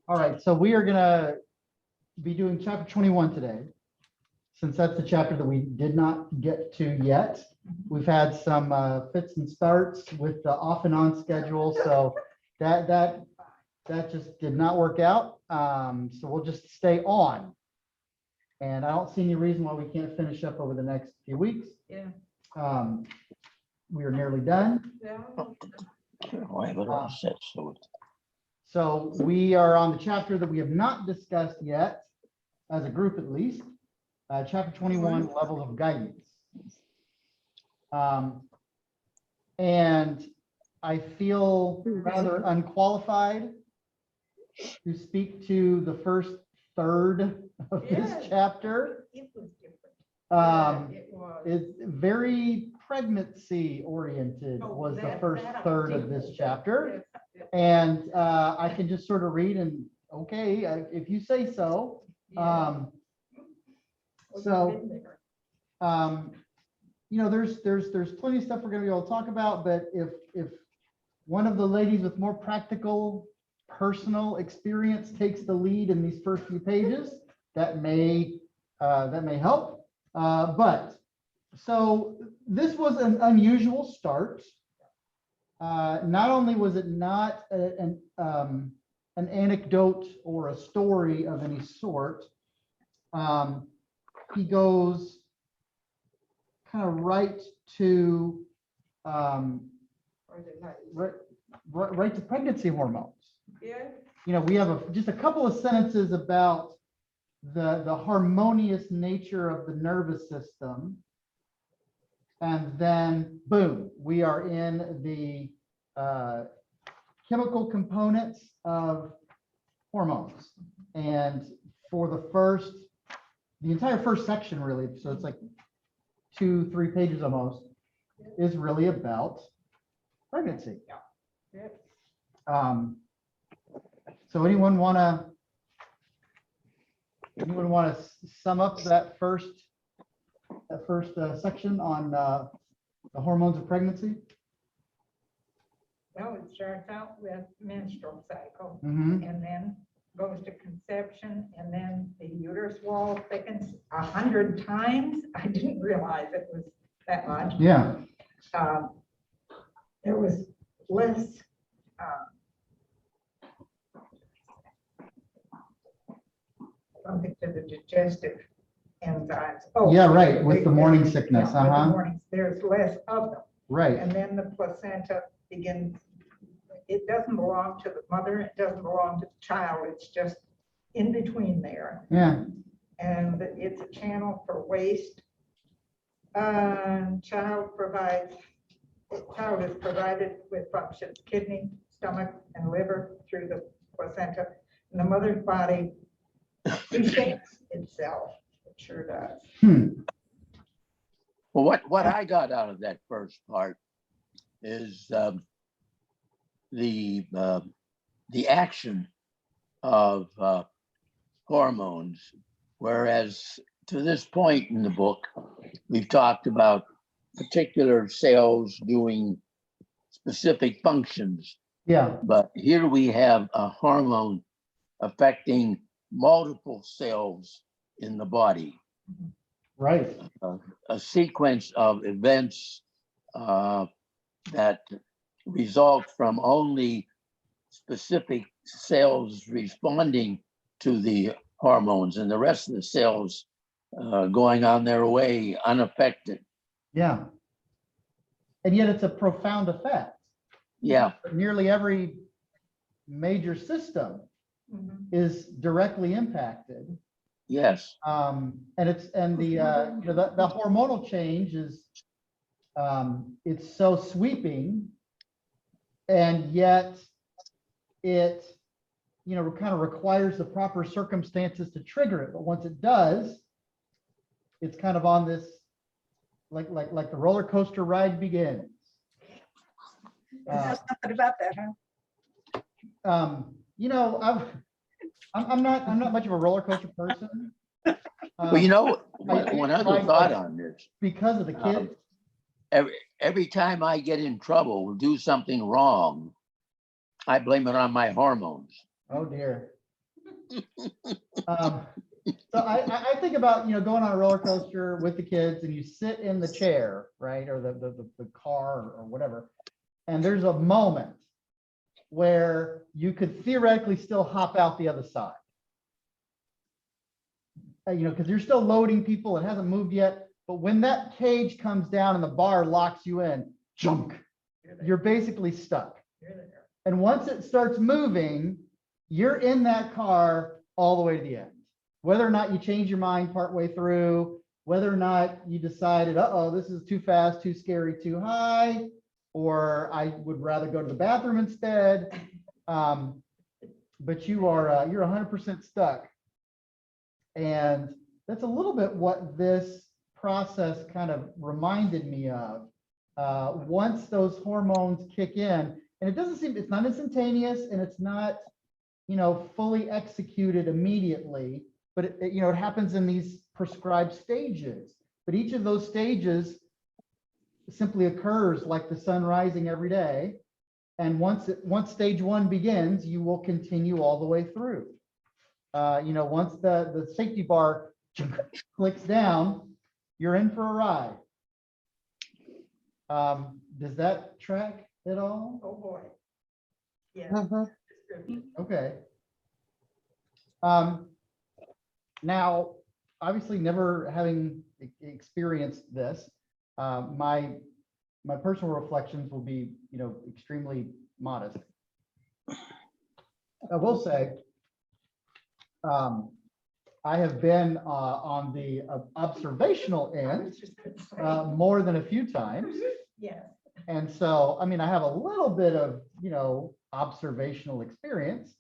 All right, so we are gonna be doing chapter 21 today, since that's the chapter that we did not get to yet. We've had some fits and starts with the off and on schedule, so that just did not work out. So we'll just stay on. And I don't see any reason why we can't finish up over the next few weeks. Yeah. We are nearly done. Yeah. I have it all set, so So we are on the chapter that we have not discussed yet, as a group at least, chapter 21, levels of guidance. And I feel rather unqualified to speak to the first third of this chapter. It was different. It was. It's very pregnancy oriented was the first third of this chapter. Yes. And I can just sort of read and, okay, if you say so. You know, there's plenty of stuff we're gonna be able to talk about, but if one of the ladies with more practical, personal experience takes the lead in these first few pages, that may help. But so this was an unusual start. Not only was it not an anecdote or a story of any sort, he goes kind of right to right to pregnancy hormones. Yeah. You know, we have just a couple of sentences about the harmonious nature of the nervous system. And then, boom, we are in the chemical components of hormones. And for the entire first section, really, so it's like 2-3 pages almost, is really about pregnancy. Yeah. So anyone want to sum up that first section on the hormones of pregnancy? Well, it starts out with menstrual cycle, Mm-hmm. and then goes to conception, and then the uterus wall thickens 100 times. I didn't realize it was that much. Yeah. There was less something to the digestive enzymes. Oh, Yeah, right, with the morning sickness, with the mornings, there's less of them. Right. And then the placenta begins, it doesn't belong to the mother, it doesn't belong to the child, it's just in between there. Yeah. And it's a channel for waste. Child is provided with functions, kidney, stomach, and liver through the placenta. And the mother's body reshapes itself. It sure does. well, what I got out of that first part is the action of hormones, whereas to this point in the book, we've talked about particular cells doing specific functions. Yeah. But here we have a hormone affecting multiple cells in the body. Right. A sequence of events that result from only specific cells responding to the hormones and the rest of the cells going on their way unaffected. Yeah. And yet it's a profound effect. Yeah. Nearly every major system is directly impacted. Yes. And the hormonal change is it's so sweeping, and yet it kind of requires the proper circumstances to trigger it. But once it does, it's kind of on this like the roller coaster ride begins. There's something about that, huh? I'm not much of a roller coaster person. Well, one other thought on this. Because of the kids. Every time I get in trouble, do something wrong, I blame it on my hormones. Oh dear. So I think about, going on a roller coaster with the kids and you sit in the chair, right? Or the car or whatever. And there's a moment where you could theoretically still hop out the other side. Because you're still loading people, it hasn't moved yet. But when that cage comes down and the bar locks you in, junk, you're basically stuck. And once it starts moving, you're in that car all the way to the end. Whether or not you change your mind partway through, whether or not you decided, uh-oh, this is too fast, too scary, too high, or I would rather go to the bathroom instead. But you're 100% stuck. And that's a little bit what this process kind of reminded me of. Once those hormones kick in, and it's not instantaneous and it's not, fully executed immediately, but it happens in these prescribed stages. But each of those stages simply occurs like the sun rising every day. And once stage one begins, you will continue all the way through. Once the safety bar clicks down, you're in for a ride. Does that track at all? Oh, boy. Yeah. Okay. Now, obviously, never having experienced this, my personal reflections will be, extremely modest. I will say, I have been on the observational end more than a few times. Yes. And so, I have a little bit of, observational experience.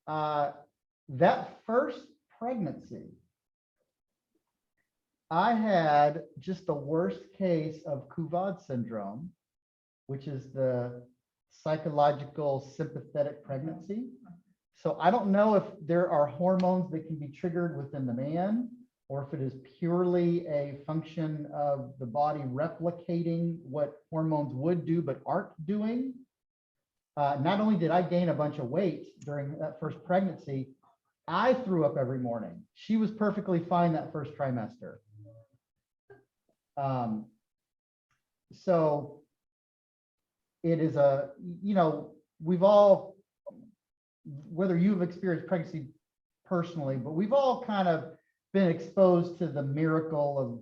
That first pregnancy, I had just the worst case of Couvade syndrome, which is the psychological sympathetic pregnancy. So I don't know if there are hormones that can be triggered within the man, or if it is purely a function of the body replicating what hormones would do but aren't doing. Not only did I gain a bunch of weight during that first pregnancy, I threw up every morning. She was perfectly fine that first trimester. So it is we've all, whether you've experienced pregnancy personally, but we've all kind of been exposed to the miracle of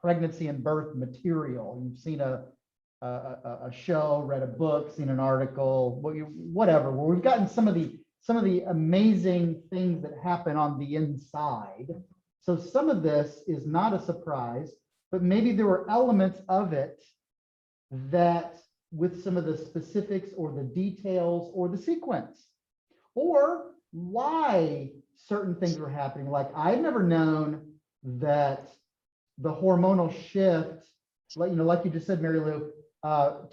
pregnancy and birth material. You've seen a show, read a book, seen an article, whatever, where we've gotten some of the amazing things that happen on the inside. So some of this is not a surprise, but maybe there were elements of it that, with some of the specifics or the details or the sequence, or why certain things were happening. Like, I've never known that the hormonal shift, like you just said, Mary Lou,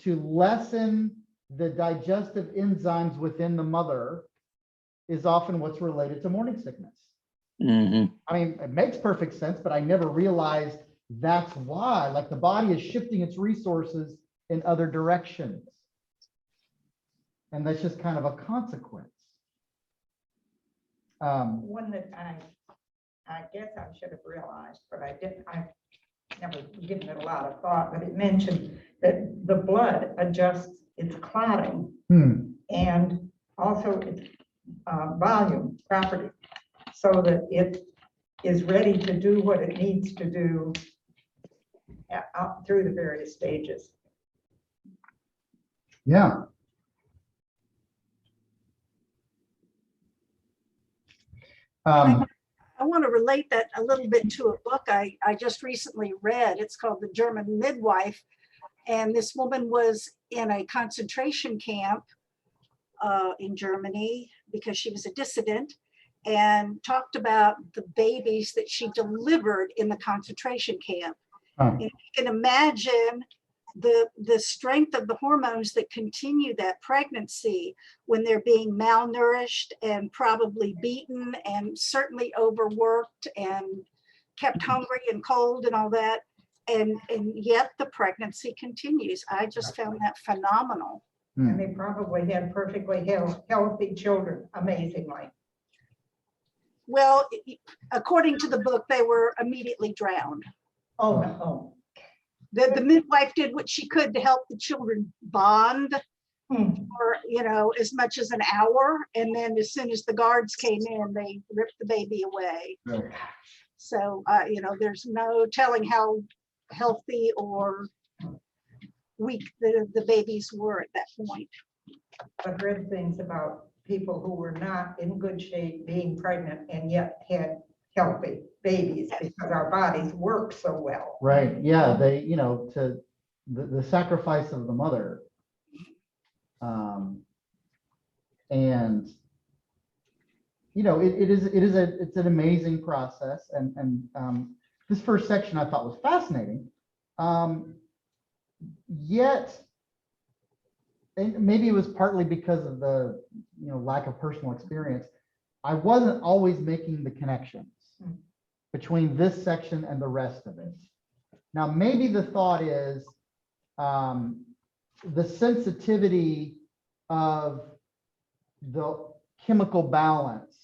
to lessen the digestive enzymes within the mother is often what's related to morning sickness. Mm-hmm. It makes perfect sense, but I never realized that's why. Like, the body is shifting its resources in other directions. And that's just kind of a consequence. One that I guess I should have realized, but I never given it a lot of thought, but it mentioned that the blood adjusts its clotting and also its volume property, so that it is ready to do what it needs to do through the various stages. Yeah. I want to relate that a little bit to a book I just recently read. It's called The German Midwife. And this woman was in a concentration camp in Germany because she was a dissident, and talked about the babies that she delivered in the concentration camp. And you can imagine the strength of the hormones that continue that pregnancy when they're being malnourished and probably beaten and certainly overworked and kept hungry and cold and all that. And yet the pregnancy continues. I just found that phenomenal. And they probably had perfectly healthy children, amazingly. Well, according to the book, they were immediately drowned. Oh, no. The midwife did what she could to help the children bond Hmm. for, you know, as much as an hour. And then as soon as the guards came in, they ripped the baby away. Right. So, you know, there's no telling how healthy or weak the babies were at that point. I've read things about people who were not in good shape being pregnant and yet had healthy babies because our bodies work so well. Right, yeah, they, you know, to the sacrifice of the mother. And, you know, it's an amazing process. And this first section I thought was fascinating. Yet, and maybe it was partly because of the, you know, lack of personal experience, I wasn't always making the connections between this section and the rest of it. Now, maybe the thought is the sensitivity of the chemical balance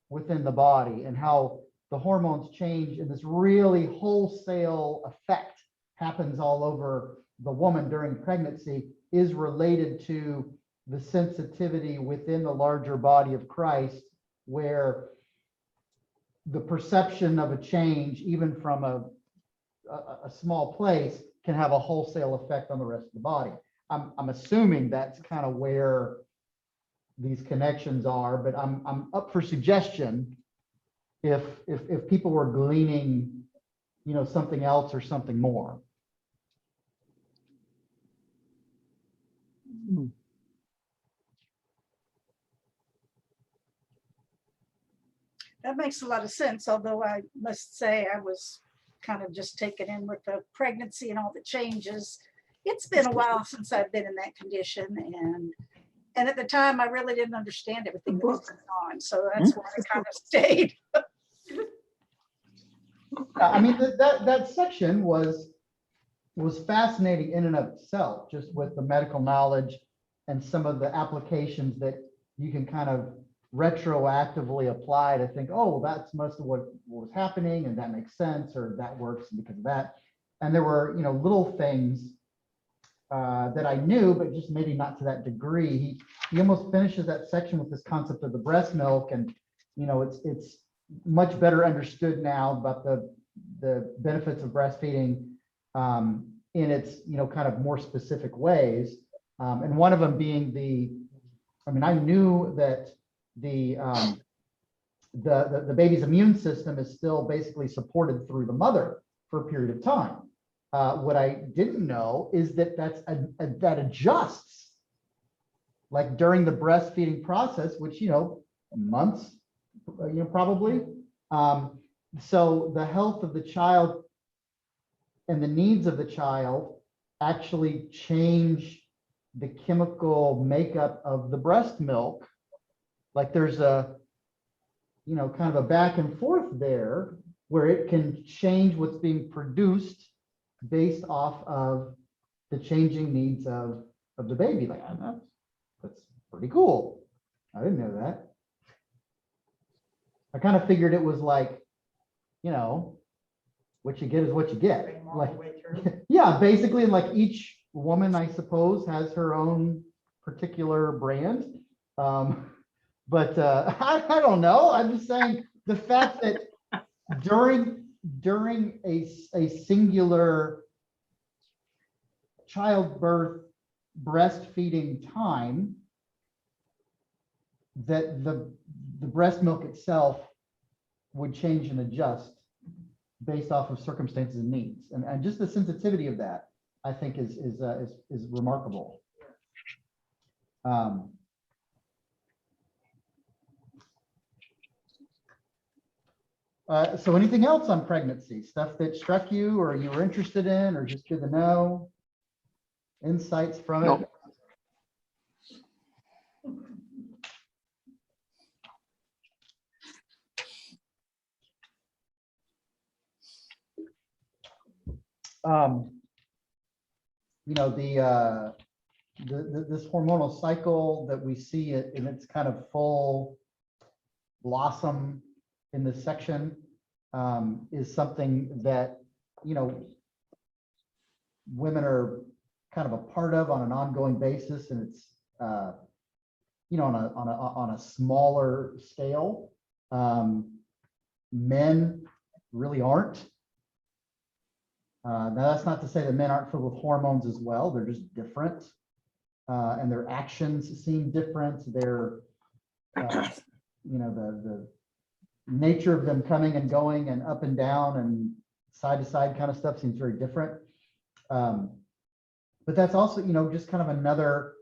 within the body and how the hormones change, and this really wholesale effect happens all over the woman during pregnancy is related to the sensitivity within the larger body of Christ, where the perception of a change, even from a small place, can have a wholesale effect on the rest of the body. I'm assuming that's kind of where these connections are, but I'm up for suggestion if people were gleaning, you know, something else or something more. That makes a lot of sense, although I must say I was kind of just taken in with the pregnancy and all the changes. It's been a while since I've been in that condition, and at the time I really didn't understand everything that was going on, so that's why I kind of stayed. I mean, that section was fascinating in and of itself, just with the medical knowledge and some of the applications that you can kind of retroactively apply to think, oh, well, that's most of what was happening, and that makes sense, or that works because of that. And there were, you know, little things that I knew, but just maybe not to that degree. He almost finishes that section with this concept of the breast milk, and you know, it's much better understood now about the benefits of breastfeeding in its, you know, kind of more specific ways. And one of them being I mean, I knew that the baby's immune system is still basically supported through the mother for a period of time. What I didn't know is that that adjusts, like during the breastfeeding process, which, you know, months, you know, probably. So the health of the child and the needs of the child actually change the chemical makeup of the breast milk. Like there's a, you know, kind of a back and forth there where it can change what's being produced based off of the changing needs of the baby. Like, that's pretty cool. I didn't know that. I kind of figured it was like, you know, what you get is what you get. Like, yeah, basically, like each woman, I suppose, has her own particular brand. But I don't know. I'm just saying the fact that during a singular childbirth breastfeeding time, that the breast milk itself would change and adjust based off of circumstances and needs, and just the sensitivity of that, I think, is remarkable. So anything else on pregnancy, stuff that struck you or you were interested in, or just good to know, insights from it? Nope. You know, this hormonal cycle that we see it in its kind of full blossom in this section is something that, you know, women are kind of a part of on an ongoing basis, and it's you know, on a smaller scale. Men really aren't. Now that's not to say that men aren't filled with hormones as well. They're just different, and their actions seem different. Their you know, the nature of them coming and going and up and down and side to side kind of stuff seems very different. But that's also, you know, just kind of another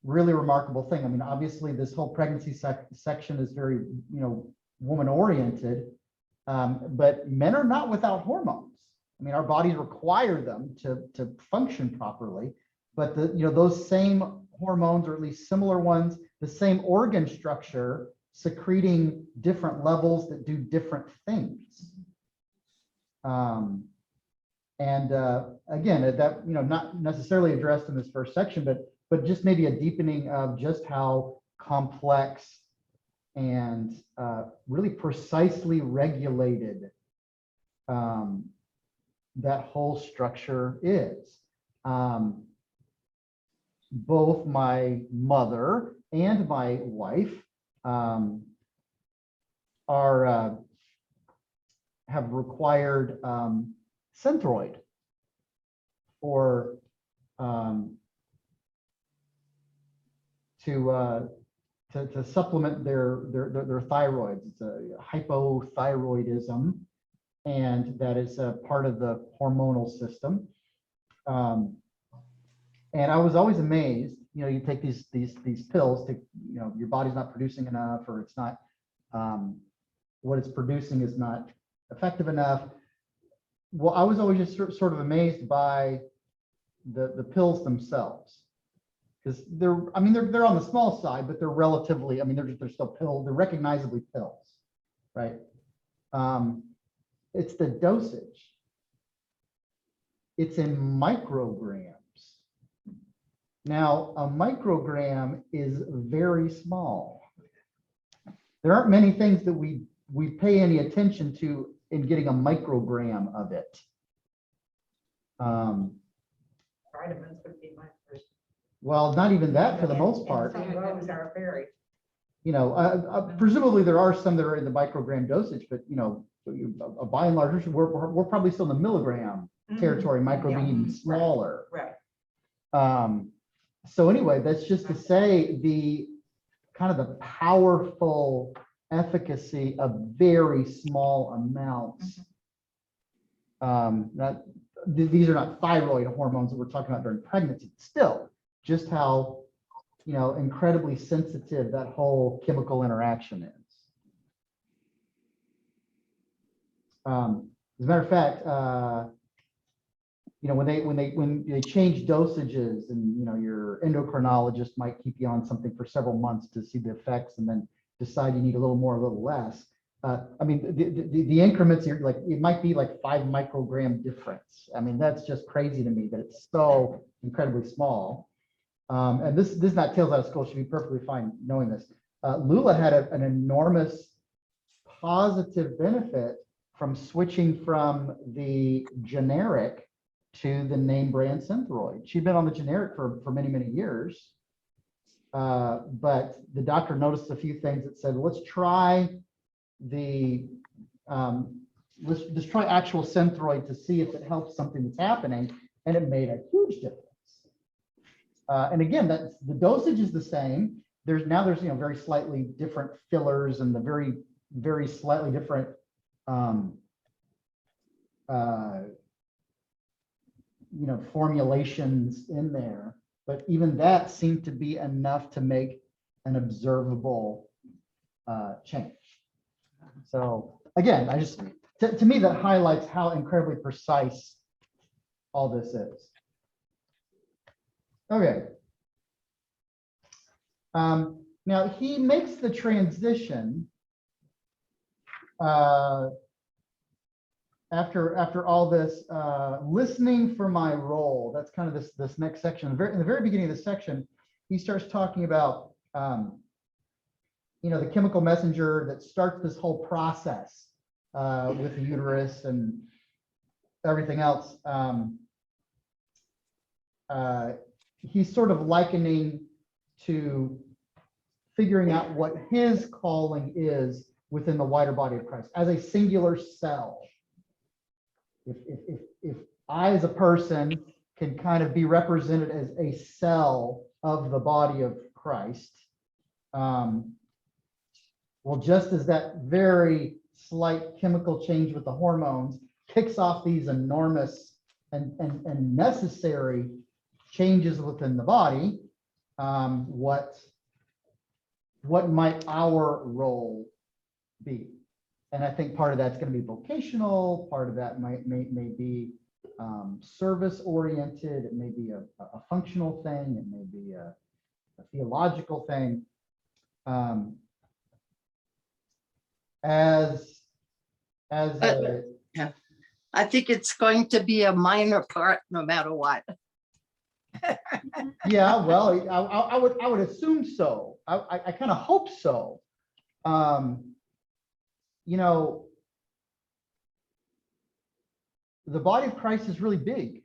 really remarkable thing. I mean, obviously this whole pregnancy section is very, you know, woman oriented, but men are not without hormones. I mean, our bodies require them to function properly, but the, you know, those same hormones, or at least similar ones, the same organ structure, secreting different levels that do different things. Again, that, you know, not necessarily addressed in this first section, but just maybe a deepening of just how complex and really precisely regulated that whole structure is. Both my mother and my wife have required Synthroid for to supplement their thyroids. It's a hypothyroidism, and that is a part of the hormonal system. And I was always amazed, you know, you take these pills to, you know, your body's not producing enough, or it's not, what it's producing is not effective enough. Well, I was always just sort of amazed by the pills themselves, because they're on the small side, but they're relatively, I mean, they're still pills, they're recognizably pills, right? It's the dosage. It's in micrograms. Now, a microgram is very small. There aren't many things that we pay any attention to in getting a microgram of it. Vitamins would be my first. Well, not even that for the most And part. some of those are very. You know, presumably there are some that are in the microgram dosage, but you know, by and large, we're probably still in the milligram territory, micro being even smaller. Right. So anyway, that's just to say the kind of the powerful efficacy of very small amounts. These are not thyroid hormones that we're talking about during pregnancy. Still, just how, you know, incredibly sensitive that whole chemical interaction is. As a matter of fact, you know, when they change dosages, and you know, your endocrinologist might keep you on something for several months to see the effects, and then decide you need a little more, a little less. I mean, the increments are like, it might be like 5 microgram difference. I mean, that's just crazy to me that it's so incredibly small. And this is not tales out of school. Should be perfectly fine knowing this. Lula had an enormous positive benefit from switching from the generic to the name brand Synthroid. She'd been on the generic for many, many years. But the doctor noticed a few things that said, let's try let's try actual Synthroid to see if it helps something that's happening. And it made a huge difference. And again, that's the dosage is the same. There's you know, very slightly different fillers and the very slightly different you know, formulations in there, but even that seemed to be enough to make an observable change. So again, I just to me that highlights how incredibly precise all this is. Okay. Now he makes the transition after all this, listening for my role, that's kind of this next section. In the very beginning of this section, he starts talking about, the chemical messenger that starts this whole process with the uterus and everything else. He's sort of likening to figuring out what his calling is within the wider body of Christ as a singular cell. If I as a person can kind of be represented as a cell of the body of Christ, well, just as that very slight chemical change with the hormones kicks off these enormous and necessary changes within the body, what might our role be? And I think part of that's going to be vocational, part of that may be service oriented, it may be a functional thing, it may be a theological thing. Yeah. I think it's going to be a minor part no matter what. Yeah, well, I would assume so. I kind of hope so. The body of Christ is really big,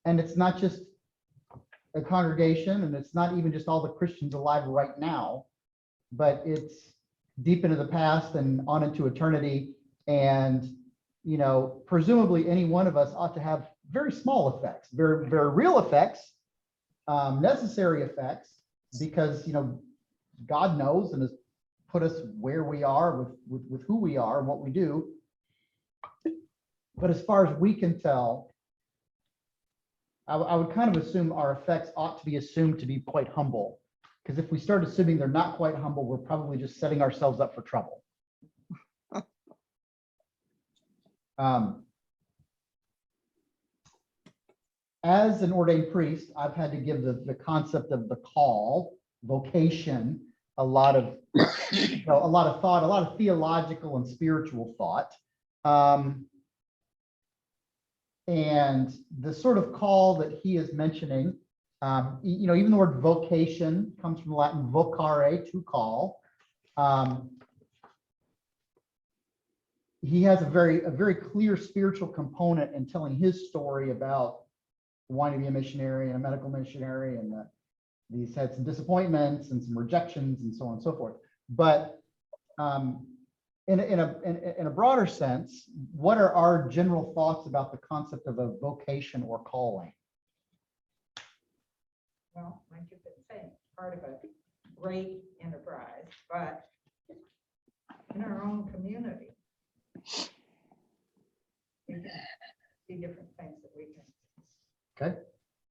and it's not just a congregation, and it's not even just all the Christians alive right now, but it's deep into the past and on into eternity. And presumably any one of us ought to have very small effects, very, very real effects, necessary effects, because God knows and has put us where we are with who we are and what we do. But as far as we can tell, I would kind of assume our effects ought to be assumed to be quite humble, because if we start assuming they're not quite humble, we're probably just setting ourselves up for trouble. As an ordained priest, I've had to give the concept of the call, vocation, a lot of thought, a lot of theological and spiritual thought. And the sort of call that he is mentioning, even the word vocation comes from Latin vocare, to call. He has a very clear spiritual component in telling his story about wanting to be a missionary and a medical missionary, and he's had some disappointments and some rejections and so on and so forth. But in a broader sense, what are our general thoughts about the concept of a vocation or calling? Well, like you've been saying, part of a great enterprise, but in our own community, we can see different things that we can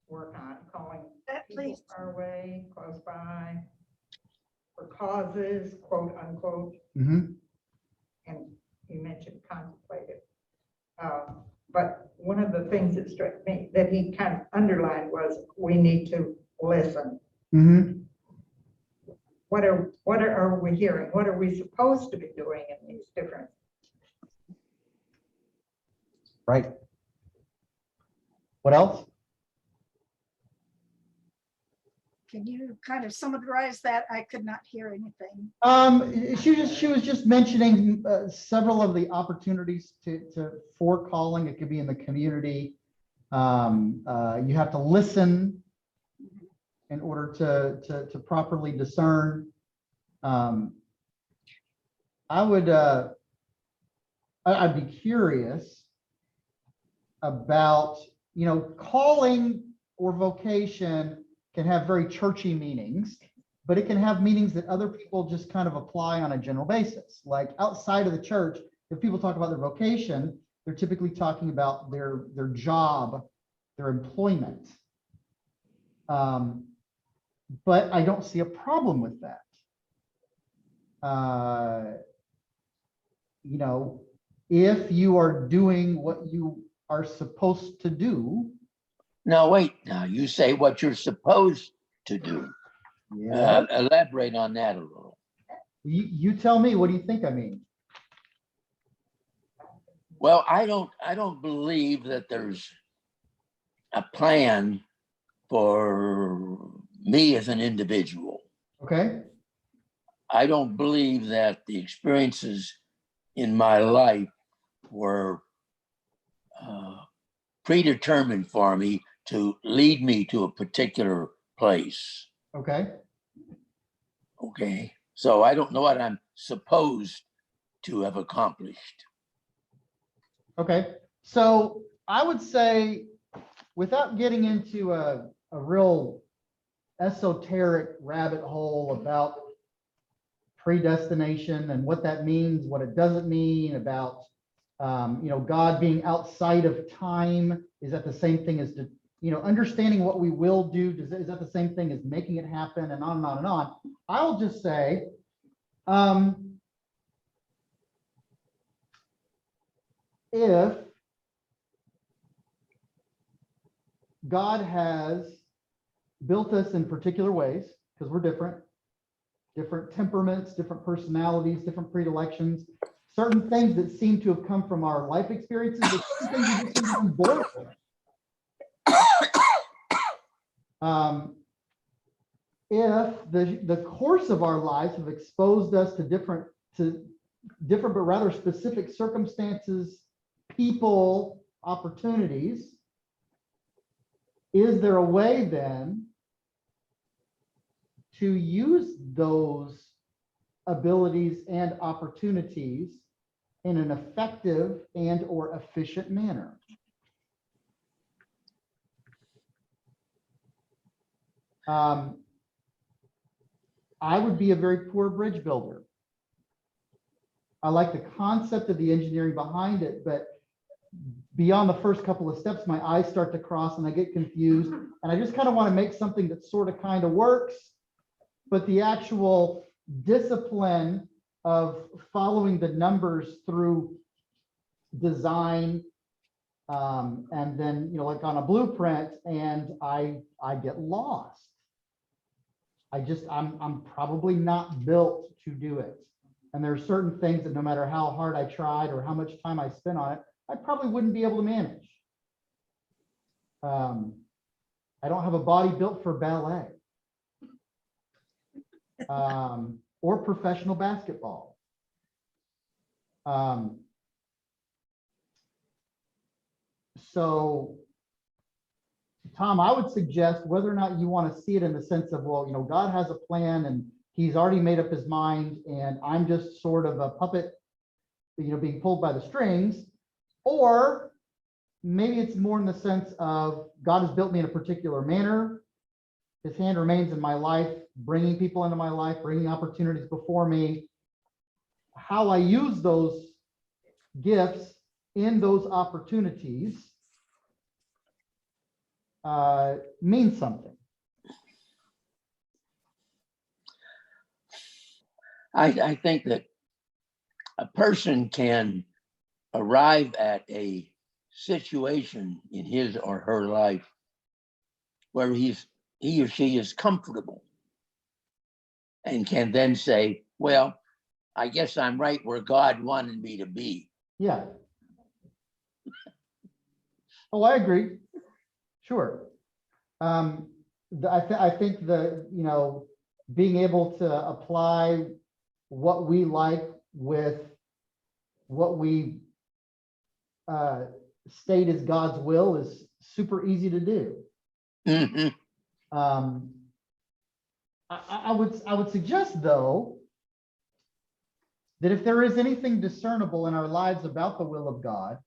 work on, calling people our way, close by, for causes, quote unquote. Mm-hmm. And you mentioned contemplative. But one of the things that struck me that he kind of underlined was we need to listen. Mm-hmm. What are we hearing? What are we supposed to be doing in these different? Right. What else? Can you kind of summarize that? I could not hear anything. She was just mentioning several of the opportunities for calling. It could be in the community. You have to listen in order to properly discern. I'd be curious about, calling or vocation can have very churchy meanings, but it can have meanings that other people just kind of apply on a general basis. Like outside of the church, if people talk about their vocation, they're typically talking about their job, their employment. But I don't see a problem with that. If you are doing what you are supposed to do. No, wait, now you say what you're supposed to do. Yeah. Elaborate on that a little. You tell me, what do you think I mean? Well, I don't believe that there's a plan for me as an individual. Okay, I don't believe that the experiences in my life were predetermined for me to lead me to a particular place. okay. Okay. So I don't know what I'm supposed to have accomplished. Okay, so I would say, without getting into a real esoteric rabbit hole about predestination and what that means, what it doesn't mean, about God being outside of time, is that the same thing as understanding what we will do? Is that the same thing as making it happen, and on and on and on? I'll just say, if God has built us in particular ways, because we're different temperaments, different personalities, different predilections, certain things that seem to have come from our life experiences, but certain things we just seem to be born with. If the course of our lives have exposed us to different but rather specific circumstances, people, opportunities, is there a way then to use those abilities and opportunities in an effective and or efficient manner? I would be a very poor bridge builder. I like the concept of the engineering behind it, but beyond the first couple of steps, my eyes start to cross and I get confused. And I just kind of want to make something that sort of kind of works, but the actual discipline of following the numbers through design, and then, like on a blueprint, and I get lost. I'm probably not built to do it. And there are certain things that no matter how hard I tried or how much time I spent on it, I probably wouldn't be able to manage. I don't have a body built for ballet or professional basketball. So, Tom, I would suggest, whether or not you want to see it in the sense of, well, God has a plan and he's already made up his mind and I'm just sort of a puppet, being pulled by the strings, or maybe it's more in the sense of God has built me in a particular manner. His hand remains in my life, bringing people into my life, bringing opportunities before me. How I use those gifts in those opportunities means something. I think that a person can arrive at a situation in his or her life where he or she is comfortable and can then say, well, I guess I'm right where God wanted me to be. Yeah. Oh, I agree. Sure. I think being able to apply what we like with what we state as God's will is super easy to do. Mm-hmm. I would suggest, though, that if there is anything discernible in our lives about the will of God,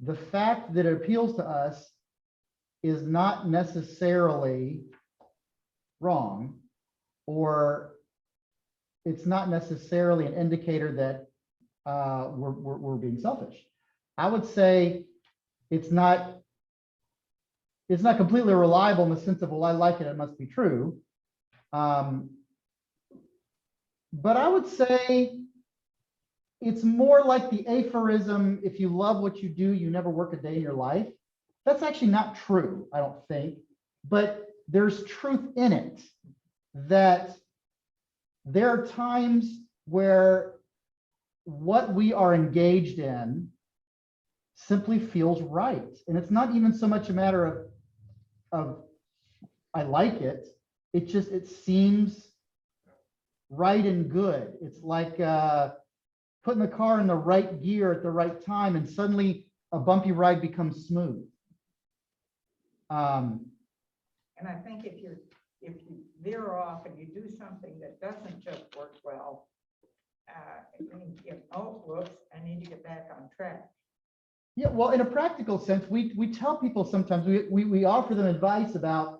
the fact that it appeals to us is not necessarily wrong, or it's not necessarily an indicator that we're being selfish. I would say it's not completely reliable in the sense of, well, I like it, it must be true. But I would say it's more like the aphorism, if you love what you do, you never work a day in your life. That's actually not true, I don't think, but there's truth in it, that there are times where what we are engaged in simply feels right. And it's not even so much a matter of I like it. It seems right and good. It's like putting the car in the right gear at the right time, and suddenly a bumpy ride becomes smooth. And I think if you veer off and you do something that doesn't just work well, it means, oh, whoops, I need to get back on track. Yeah, well, in a practical sense, we tell people sometimes, we offer them advice about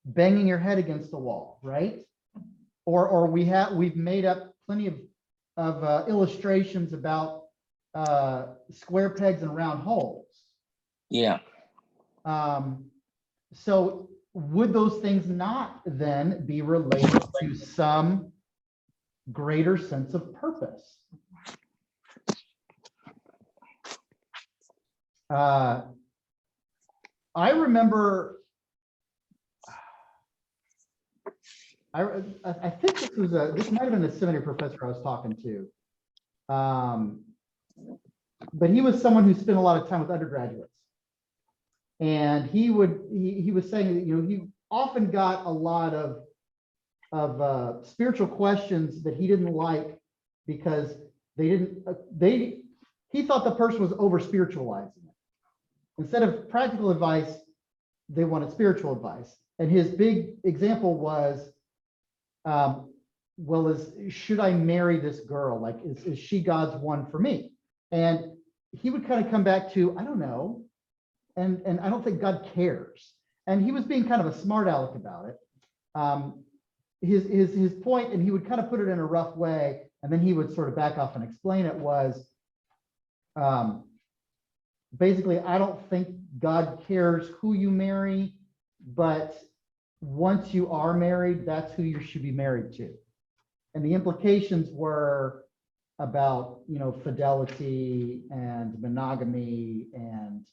banging your head against the wall, right? Or we've made up plenty of illustrations about square pegs and round holes. Yeah. So would those things not then be related to some greater sense of purpose? I remember, I think this might have been the seminary professor I was talking to. But he was someone who spent a lot of time with undergraduates. And he was saying that, he often got a lot of spiritual questions that he didn't like because he thought the person was over spiritualizing it. Instead of practical advice, they wanted spiritual advice. And his big example was, should I marry this girl? Like, is she God's one for me? And he would kind of come back to, I don't know. And I don't think God cares. And he was being kind of a smart aleck about it. His point, and he would kind of put it in a rough way, and then he would sort of back off and explain it, was basically, I don't think God cares who you marry, but once you are married, that's who you should be married to. And the implications were about, fidelity and monogamy and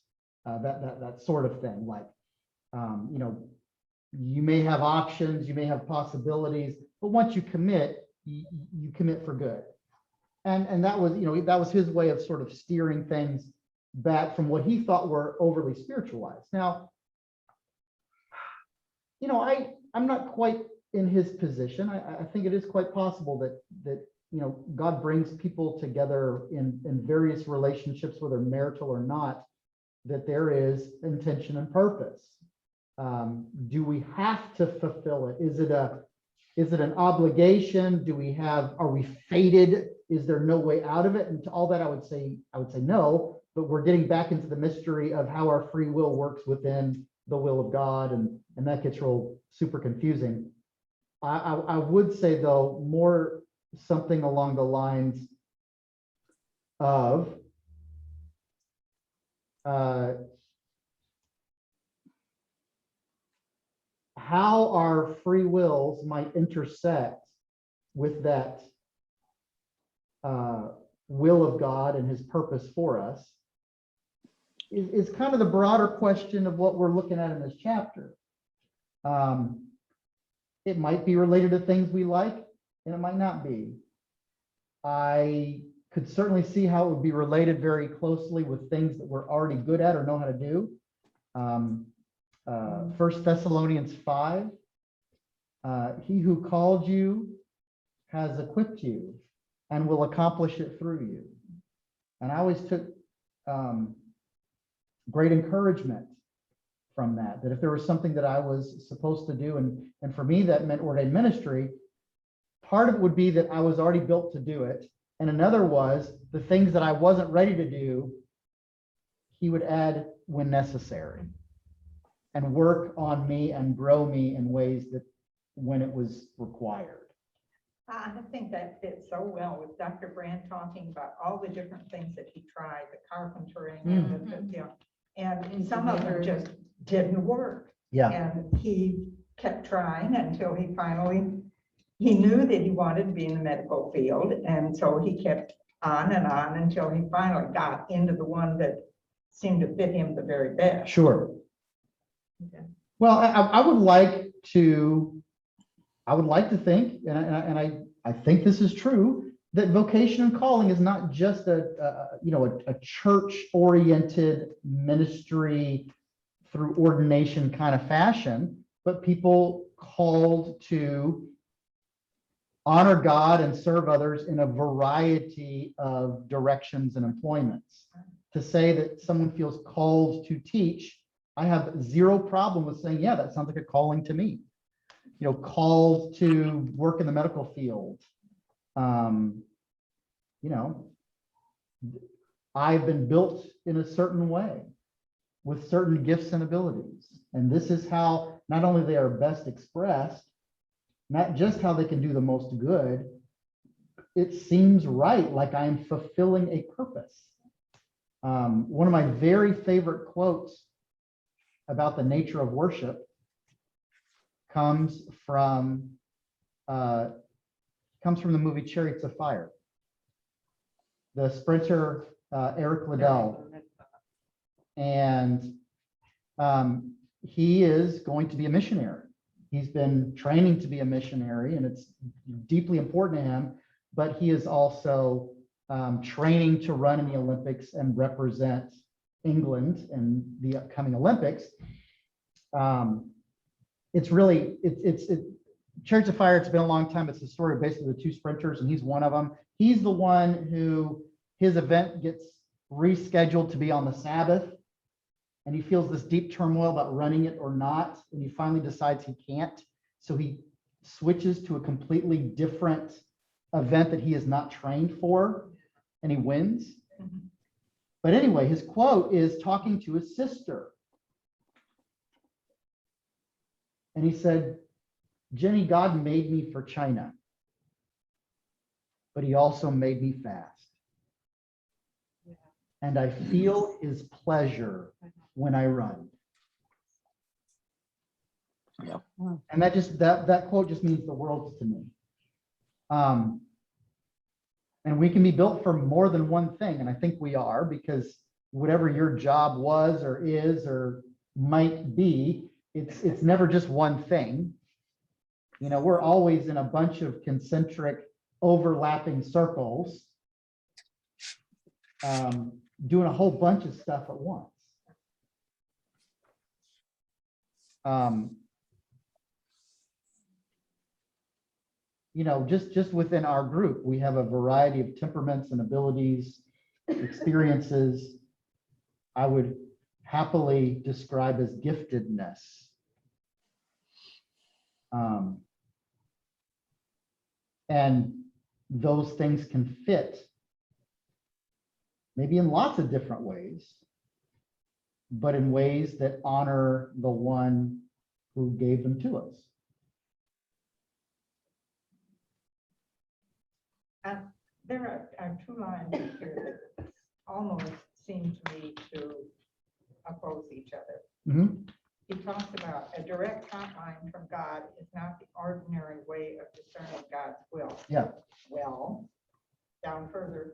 that sort of thing. Like, you may have options, you may have possibilities, but once you commit, you commit for good. And that was, that was his way of sort of steering things back from what he thought were overly spiritualized. Now, I'm not quite in his position. I think it is quite possible that God brings people together in various relationships, whether marital or not, that there is intention and purpose. Do we have to fulfill it? Is it an obligation? Are we fated? Is there no way out of it? And to all that, I would say no, but we're getting back into the mystery of how our free will works within the will of God, and that gets real super confusing. I would say, though, more something along the lines of how our free wills might intersect with that will of God and his purpose for us is kind of the broader question of what we're looking at in this chapter. It might be related to things we like, and it might not be. I could certainly see how it would be related very closely with things that we're already good at or know how to do. 1 Thessalonians 5, he who called you has equipped you and will accomplish it through you. And I always took great encouragement from that if there was something that I was supposed to do, and for me that meant ordained ministry, part of it would be that I was already built to do it. And another was the things that I wasn't ready to do, he would add when necessary and work on me and grow me in ways that when it was required. I think that fits so well with Dr. Brand talking about all the different things that he tried, the carpentering and some of them just didn't work. Yeah. And he kept trying until he knew that he wanted to be in the medical field. And so he kept on and on until he finally got into the one that seemed to fit him the very best. Sure. Okay. Well, I would like to think, and I think this is true, that vocation and calling is not just a church-oriented ministry through ordination kind of fashion, but people called to honor God and serve others in a variety of directions and employments. To say that someone feels called to teach, I have zero problem with saying, yeah, that sounds like a calling to me. Called to work in the medical field. I've been built in a certain way with certain gifts and abilities. And this is how not only they are best expressed, not just how they can do the most good, it seems right, like I am fulfilling a purpose. One of my very favorite quotes about the nature of worship comes from the movie Chariots of Fire. The sprinter Eric Liddell, and he is going to be a missionary. He's been training to be a missionary, and it's deeply important to him, but he is also training to run in the Olympics and represent England in the upcoming Olympics. Chariots of Fire, it's been a long time. It's the story of basically the two sprinters, and he's one of them. He's the one who his event gets rescheduled to be on the Sabbath, and he feels this deep turmoil about running it or not, and he finally decides he can't. So he switches to a completely different event that he is not trained for, and he wins. But anyway, his quote is talking to his sister. And he said, Jenny, God made me for China, but he also made me fast. And I feel his pleasure when I run. Yep. And that quote just means the world to me. And we can be built for more than one thing. And I think we are, because whatever your job was or is or might be, it's never just one thing. We're always in a bunch of concentric overlapping circles, doing a whole bunch of stuff at once. Just within our group, we have a variety of temperaments and abilities, experiences I would happily describe as giftedness. And those things can fit maybe in lots of different ways, but in ways that honor the one who gave them to us. There are two lines here that almost seem to me to oppose each other. Mhm. He talks about a direct hotline from God is not the ordinary way of discerning God's will. Yeah. Well, down further,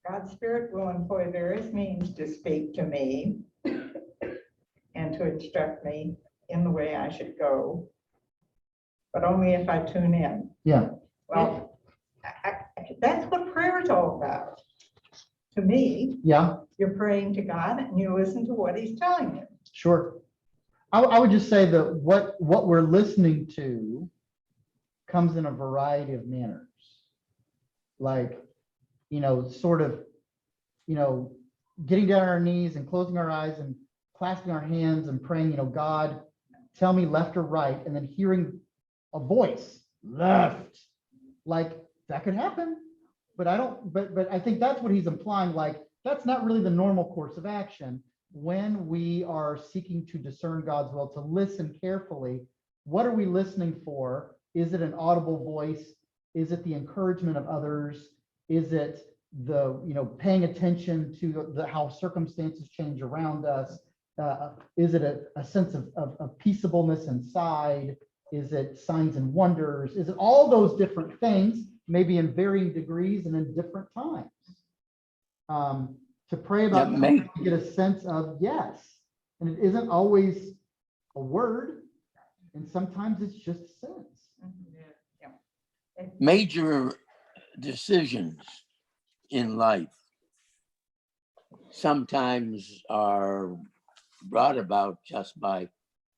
God's Spirit will employ various means to speak to me and to instruct me in the way I should go, but only if I tune in. Yeah. Well, that's what prayer is all about. To me, Yeah. you're praying to God and you listen to what he's telling you. Sure. I would just say that what we're listening to comes in a variety of manners. Like, sort of, getting down on our knees and closing our eyes and clasping our hands and praying, God, tell me left or right, and then hearing a voice, left. Like, that could happen, but I think that's what he's implying. Like, that's not really the normal course of action. When we are seeking to discern God's will, to listen carefully, what are we listening for? Is it an audible voice? Is it the encouragement of others? Is it the, paying attention to how circumstances change around us? Is it a sense of peaceableness inside? Is it signs and wonders? Is it all those different things, maybe in varying degrees and in different times? To pray about something, to get a sense of yes. And it isn't always a word, and sometimes it's just a sense. Major decisions in life sometimes are brought about just by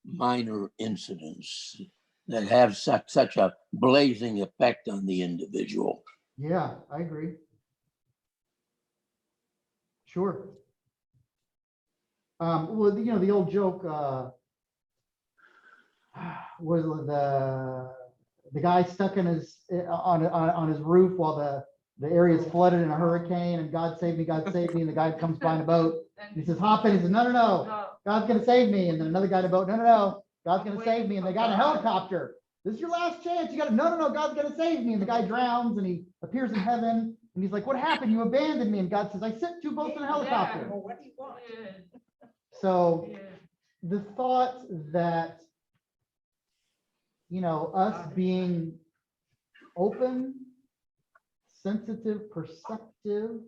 minor incidents that have such a blazing effect on the individual. Yeah, I agree. Sure. Well, you know, the old joke was the guy stuck in his on his roof while the area is flooded in a hurricane, and God save me, and the guy comes by in a boat. And he says, hop in. He says, no, no, no, God's gonna save me. And then another guy in a boat, no, no, no, God's gonna save me. And they got a helicopter. This is your last chance. You got to, no, no, no, God's gonna save me. And the guy drowns and he appears in heaven. And he's like, what happened? You abandoned me. And God says, I sent two boats in a helicopter. Well, what do you want? So the thought that, you know, us being open, sensitive, perceptive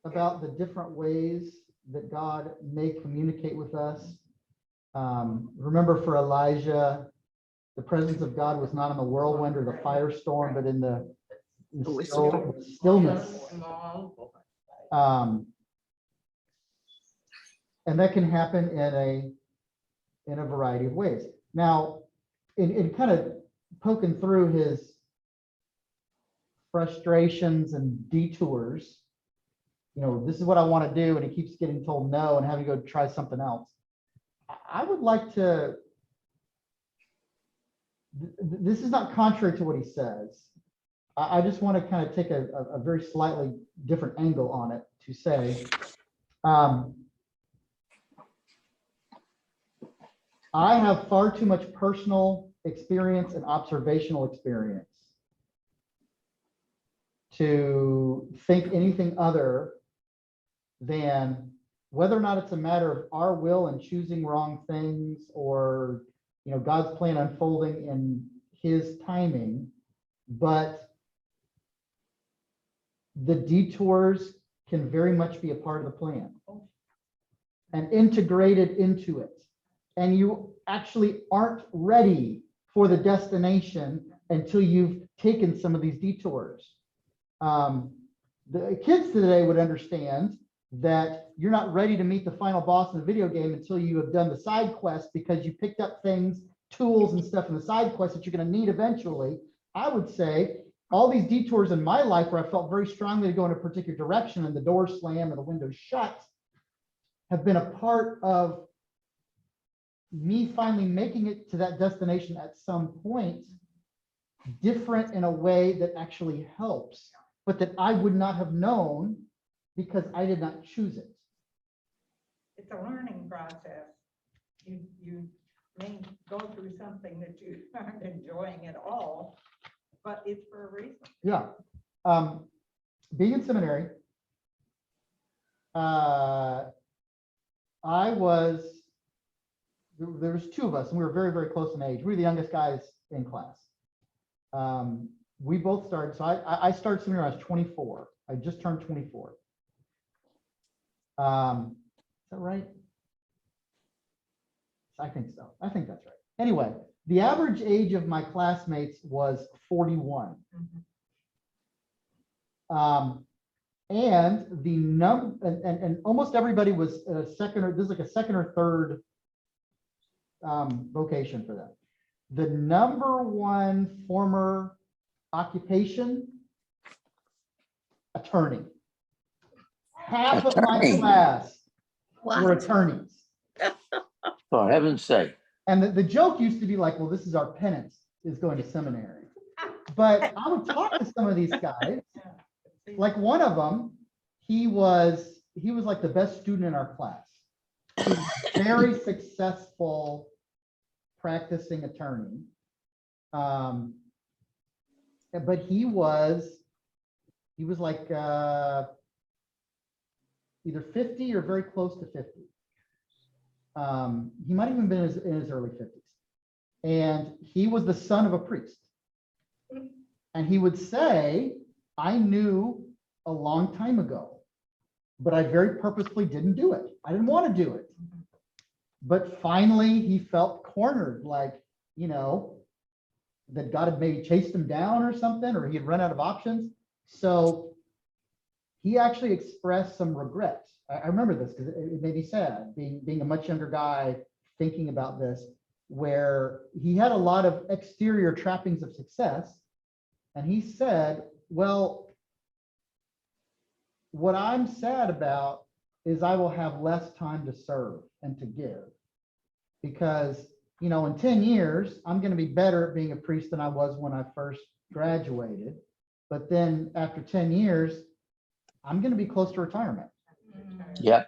about the different ways that God may communicate with us. Remember, for Elijah, the presence of God was not in the whirlwind or the firestorm, but in the stillness. And that can happen in a variety of ways. Now, in kind of poking through his frustrations and detours, you know, this is what I want to do, and he keeps getting told no and having to go try something else. I would like to, this is not contrary to what he says. I just want to kind of take a very slightly different angle on it to say, I have far too much personal experience and observational experience to think anything other than whether or not it's a matter of our will and choosing wrong things, or, you know, God's plan unfolding in his timing, but the detours can very much be a part of the plan and integrated into it. And you actually aren't ready for the destination until you've taken some of these detours. The kids today would understand that you're not ready to meet the final boss in the video game until you have done the side quest, because you picked up things, tools and stuff in the side quest that you're going to need eventually. I would say all these detours in my life where I felt very strongly to go in a particular direction and the door slam and the window shut have been a part of me finally making it to that destination at some point, different in a way that actually helps, but that I would not have known because I did not choose it. It's a learning process. You may go through something that you aren't enjoying at all, but it's for a reason. Yeah. Being in seminary, there was two of us, and we were very, very close in age. We were the youngest guys in class. We both started, so I started seminary when I was 24. I just turned 24. Is that right? I think so. I think that's right. Anyway, the average age of my classmates was 41. And the and almost everybody was a second, or this is like a second or third vocation for them. The number one former occupation, attorney. Half of my class were attorneys. For heaven's sake. And the joke used to be like, well, this is our penance, is going to seminary. But I would talk to some of these guys. Like one of them, he was like the best student in our class. He was a very successful practicing attorney. But he was like either 50 or very close to 50. He might have even been in his early 50s. And he was the son of a priest. And he would say, I knew a long time ago, but I very purposefully didn't do it. I didn't want to do it. But finally, he felt cornered, like, you know, that God had maybe chased him down or something, or he had run out of options. So he actually expressed some regret. I remember this because it made me sad, being a much younger guy, thinking about this, where he had a lot of exterior trappings of success. And he said, well, what I'm sad about is I will have less time to serve and to give, because, you know, in 10 years, I'm going to be better at being a priest than I was when I first graduated. But then after 10 years, I'm going to be close to retirement. Yeah.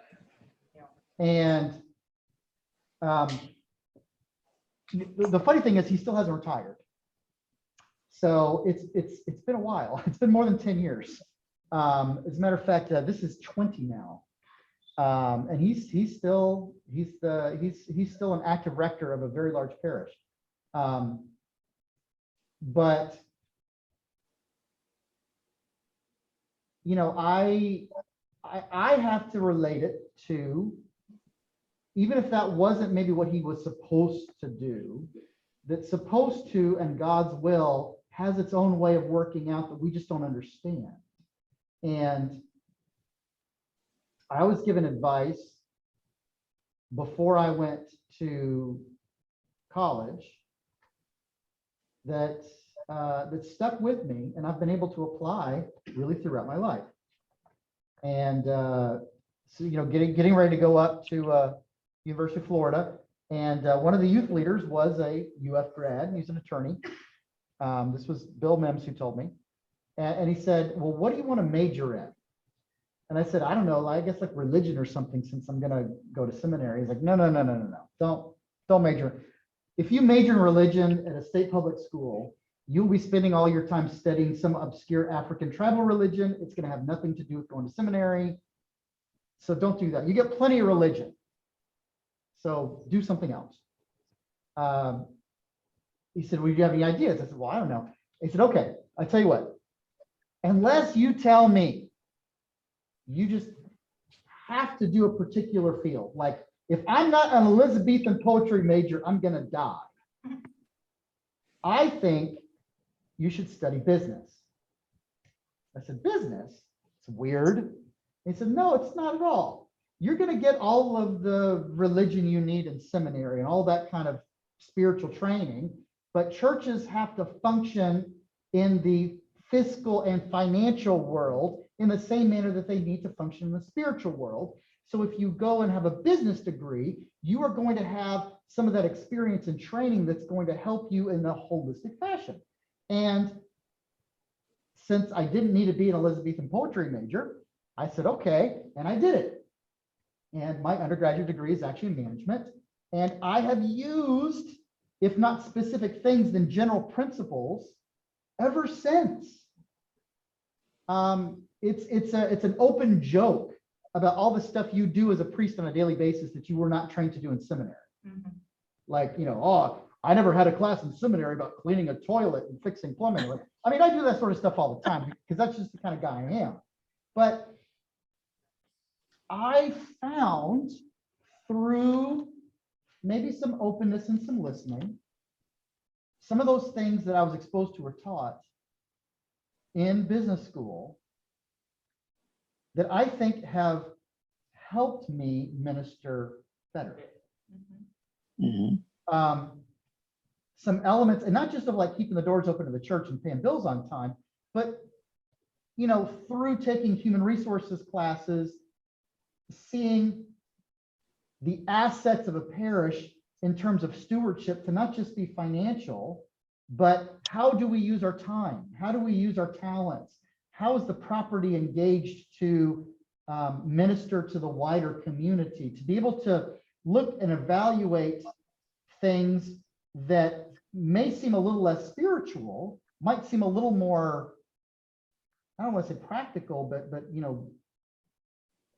And the funny thing is he still hasn't retired. So it's been a while. It's been more than 10 years. As a matter of fact, this is 20 now. And he's still an active rector of a very large parish. But you know, I have to relate it to, even if that wasn't maybe what he was supposed to do, that supposed to and God's will has its own way of working out that we just don't understand. And I was given advice before I went to college that that stuck with me, and I've been able to apply really throughout my life. And so, you know, getting ready to go up to University of Florida, and one of the youth leaders was a UF grad. He's an attorney. This was Bill Mims who told me, and he said, "Well, what do you want to major in?" And I said, "I don't know. I guess like religion or something, since I'm going to go to seminary." He's like, "No. Don't major. If you major in religion at a state public school, you'll be spending all your time studying some obscure African tribal religion. It's going to have nothing to do with going to seminary. So don't do that. You get plenty of religion. So do something else." He said, "Well, do you have any ideas?" I said, "Well, I don't know." He said, "Okay, I tell you what, unless you tell me you just have to do a particular field, like if I'm not an Elizabethan poetry major, I'm going to die. I think you should study business." I said, "Business? It's weird." He said, "No, it's not at all. You're going to get all of the religion you need in seminary and all that kind of spiritual training, but churches have to function in the fiscal and financial world in the same manner that they need to function in the spiritual world. So if you go and have a business degree, you are going to have some of that experience and training that's going to help you in a holistic fashion." And since I didn't need to be an Elizabethan poetry major, I said, okay, and I did it. And my undergraduate degree is actually in management. And I have used, if not specific things, then general principles ever since. It's an open joke about all the stuff you do as a priest on a daily basis that you were not trained to do in seminary. Like, you know, oh, I never had a class in seminary about cleaning a toilet and fixing plumbing. Like, I mean, I do that sort of stuff all the time because that's just the kind of guy I am. But I found through maybe some openness and some listening, some of those things that I was exposed to or taught in business school that I think have helped me minister better. Some elements, and not just of like keeping the doors open to the church and paying bills on time, but, you know, through taking human resources classes, seeing the assets of a parish in terms of stewardship to not just be financial, but how do we use our time? How do we use our talents? How is the property engaged to minister to the wider community? To be able to look and evaluate things that may seem a little less spiritual, might seem a little more, I don't want to say practical, but you know,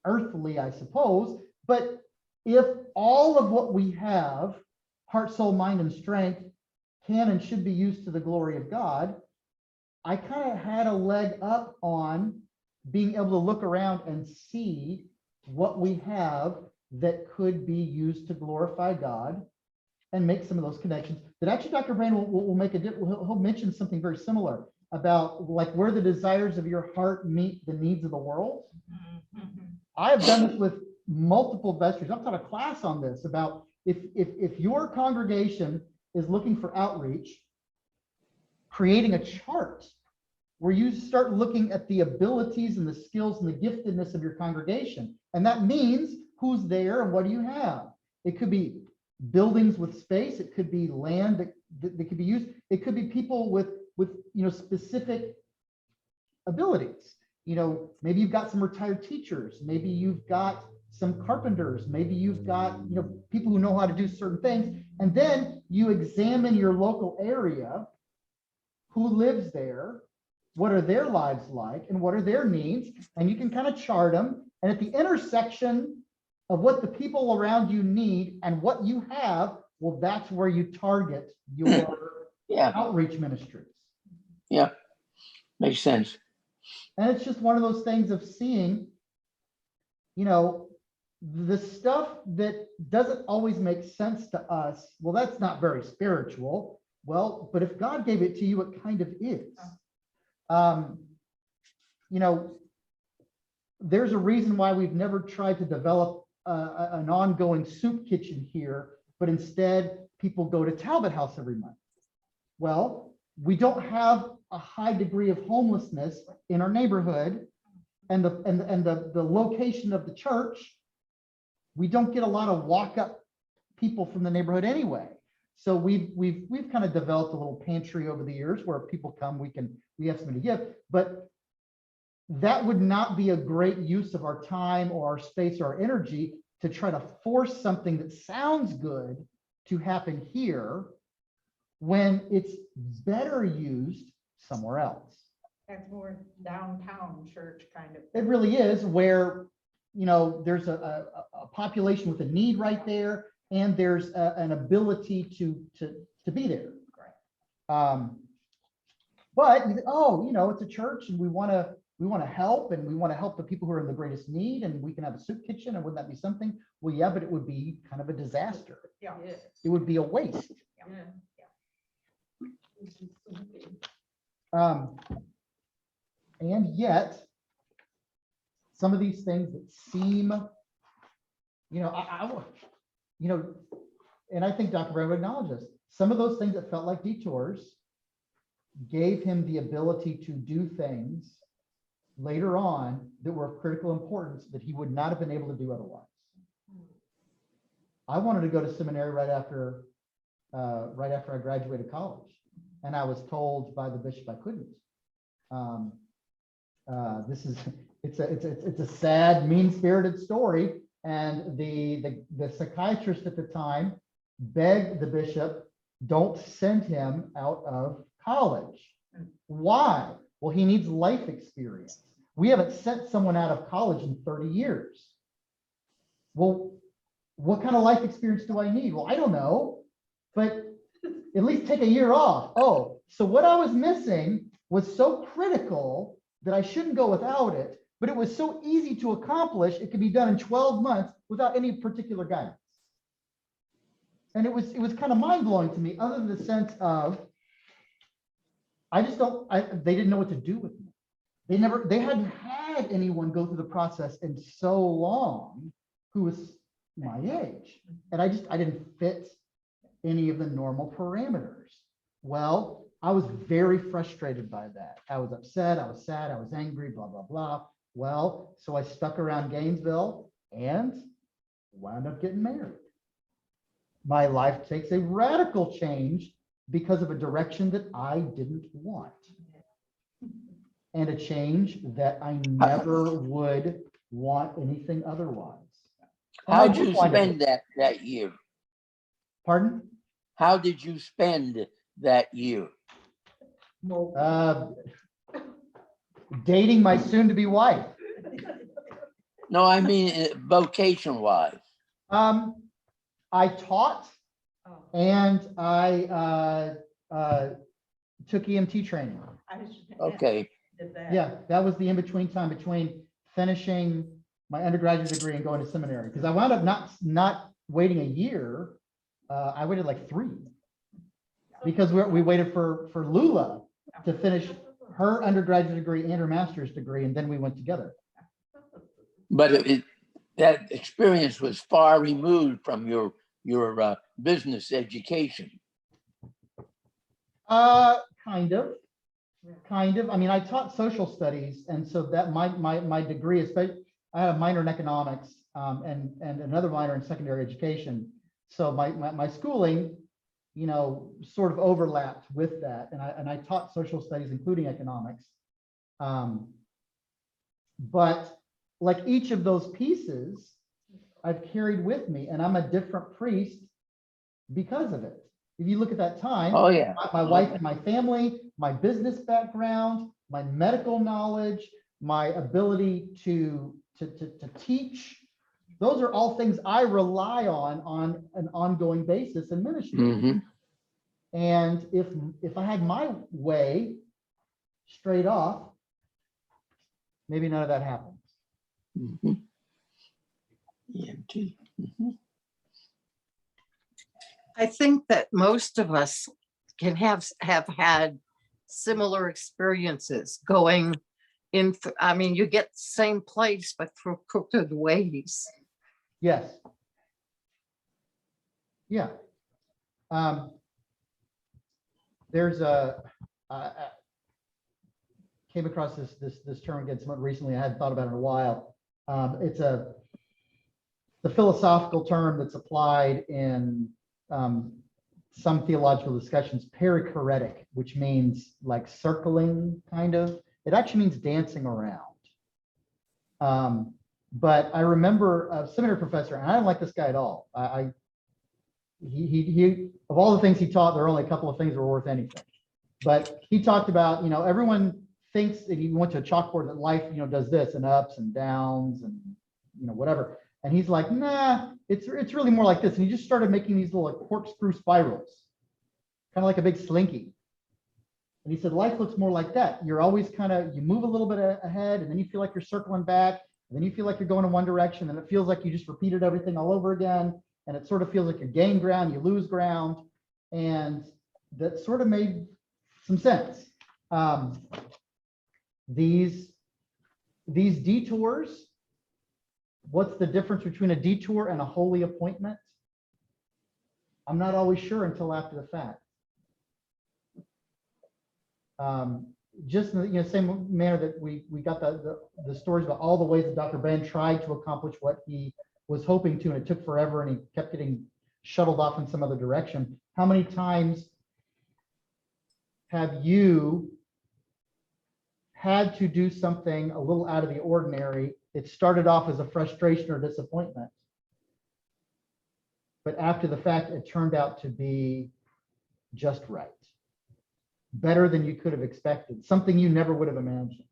earthly, I suppose. But if all of what we have, heart, soul, mind, and strength, can and should be used to the glory of God, I kind of had a leg up on being able to look around and see what we have that could be used to glorify God and make some of those connections. That actually Dr. Brain will make he'll mention something very similar about like where the desires of your heart meet the needs of the world. I have done this with multiple vestries. I've taught a class on this about if your congregation is looking for outreach, creating a chart where you start looking at the abilities and the skills and the giftedness of your congregation. And that means who's there and what do you have? It could be buildings with space. It could be land that could be used. It could be people with specific abilities. Maybe you've got some retired teachers. Maybe you've got some carpenters. Maybe you've got, people who know how to do certain things. And then you examine your local area, who lives there, what are their lives like, and what are their needs, and you can kind of chart them. And at the intersection of what the people around you need and what you have, well, that's where you target your outreach ministries. Yeah, makes sense. And it's just one of those things of seeing, the stuff that doesn't always make sense to us. Well, that's not very spiritual. Well, but if God gave it to you, it kind of is. There's a reason why we've never tried to develop an ongoing soup kitchen here, but instead people go to Talbot House every month. Well, we don't have a high degree of homelessness in our neighborhood, and the location of the church, we don't get a lot of walk-up people from the neighborhood anyway. So we've kind of developed a little pantry over the years where people come, we have something to give, but that would not be a great use of our time or our space or our energy to try to force something that sounds good to happen here when it's better used somewhere else. That's more downtown church kind of. It really is, where there's a population with a need right there, and there's an ability to be there. But it's a church, and we want to help, and we want to help the people who are in the greatest need, and we can have a soup kitchen, and wouldn't that be something? Well, yeah, but it would be kind of a disaster. Yeah. It would be a waste. And yet, some of these things that seem, and I think Dr. Brown would acknowledge this, some of those things that felt like detours gave him the ability to do things later on that were of critical importance that he would not have been able to do otherwise. I wanted to go to seminary right after I graduated college, and I was told by the bishop I couldn't. It's a sad, mean-spirited story, and the psychiatrist at the time begged the bishop, don't send him out of college. Why? Well, he needs life experience. We haven't sent someone out of college in 30 years. Well, what kind of life experience do I need? Well, I don't know, but at least take a year off. Oh, so what I was missing was so critical that I shouldn't go without it, but it was so easy to accomplish. It could be done in 12 months without any particular guidance. And it was kind of mind-blowing to me, other than the sense of, they didn't know what to do with me. They hadn't had anyone go through the process in so long who was my age. And I didn't fit any of the normal parameters. Well, I was very frustrated by that. I was upset, I was sad, I was angry, blah, blah, blah. Well, so I stuck around Gainesville and wound up getting married. My life takes a radical change because of a direction that I didn't want. And a change that I never would want anything otherwise. How did you spend that year? Pardon? How did you spend that year? Dating my soon-to-be wife. No, I mean vocation-wise. I taught, and I took EMT training. Okay. Yeah, that was the in-between time between finishing my undergraduate degree and going to seminary, because I wound up not waiting a year. I waited like 3 because we waited for Lula to finish her undergraduate degree and her master's degree, and then we went together. But that experience was far removed from your business education. Kind of. I mean, I taught social studies, and so that my degree is, I had a minor in economics and another minor in secondary education. So my schooling, you know, sort of overlapped with that, and I taught social studies, including economics. But like each of those pieces, I've carried with me, and I'm a different priest because of it. If you look at that time, Oh, yeah. my wife and my family, my business background, my medical knowledge, my ability to teach, those are all things I rely on an ongoing basis in ministry. Mm-hmm. And if I had my way straight off, maybe none of that happens. Mm-hmm. EMT. Mm-hmm. I think that most of us can have had similar experiences going in. I mean, you get the same place, but through crooked ways. Yes. Yeah. There's came across this term again somewhat recently. I hadn't thought about it in a while. It's the philosophical term that's applied in some theological discussions, Pericretic, which means like circling, kind of. It actually means dancing around. But I remember a seminary professor, and I didn't like this guy at all. He of all the things he taught, there are only a couple of things that were worth anything. But he talked about, you know, everyone thinks that he went to a chalkboard that life, you know, does this and ups and downs and, you know, whatever. And he's like, nah, it's really more like this. And he just started making these little like corkscrew spirals, kind of like a big slinky. And he said, life looks more like that. You're always kind of, you move a little bit ahead, and then you feel like you're circling back, and then you feel like you're going in one direction, and it feels like you just repeated everything all over again. And it sort of feels like you gain ground, you lose ground. And that sort of made some sense. These detours, what's the difference between a detour and a holy appointment? I'm not always sure until after the fact. Just in the, you know, same manner that we got the stories about all the ways that Dr. Ben tried to accomplish what he was hoping to, and it took forever, and he kept getting shuttled off in some other direction. How many times have you had to do something a little out of the ordinary? It started off as a frustration or disappointment, but after the fact, it turned out to be just right. Better than you could have expected, something you never would have imagined.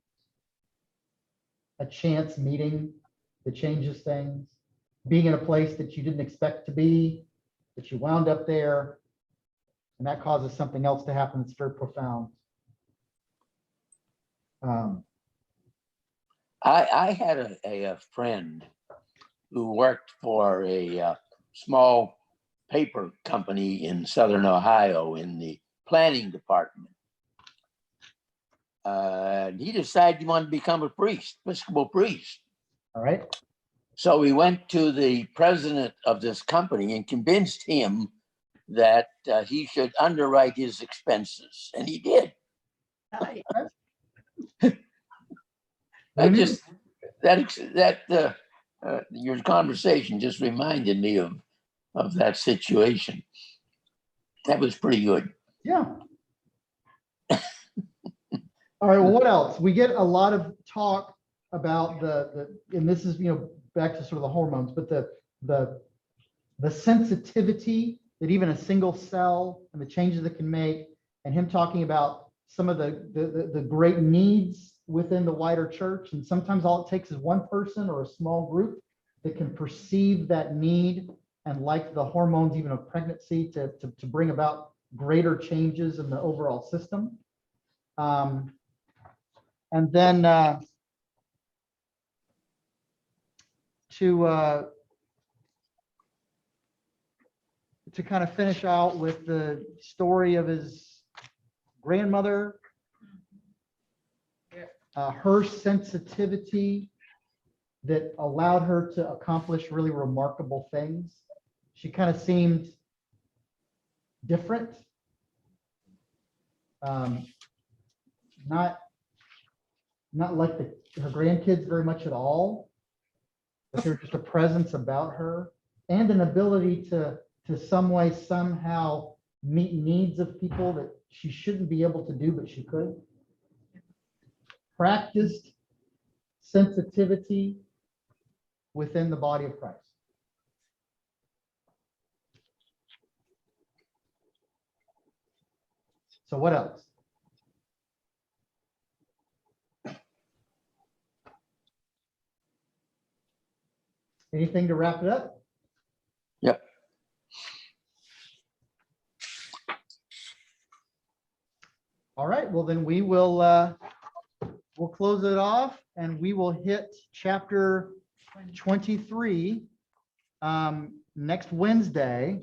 A chance meeting that changes things, being in a place that you didn't expect to be, that you wound up there, and that causes something else to happen that's very profound. I had a friend who worked for a small paper company in Southern Ohio in the planning department. He decided he wanted to become a priest, Episcopal priest. All right. So he went to the president of this company and convinced him that he should underwrite his expenses, and he did. Your conversation just reminded me of that situation. That was pretty good. Yeah. All right. Well, what else? We get a lot of talk about and this is, you know, back to sort of the hormones, but the sensitivity that even a single cell and the changes it can make, and him talking about some of the great needs within the wider church. And sometimes all it takes is one person or a small group that can perceive that need, and like the hormones, even of pregnancy, to bring about greater changes in the overall system. And then to kind of finish out with the story of his grandmother, her sensitivity that allowed her to accomplish really remarkable things. She kind of seemed different. Not like her grandkids very much at all, but there's just a presence about her and an ability to some way, somehow meet needs of people that she shouldn't be able to do, but she could. Practiced sensitivity within the body of Christ. So what else? Anything to wrap it up? Yep. All right, well then we will we'll close it off and we will hit chapter 23 next Wednesday.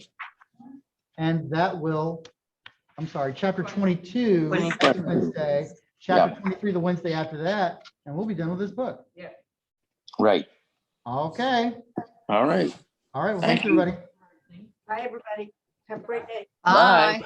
And that will, I'm sorry, chapter 22 next Wednesday, chapter 23 the Wednesday after that, and we'll be done with this book. Right. Okay. All right. All right. Well, Thank thanks you. everybody. Bye, everybody. Have a great day. Bye.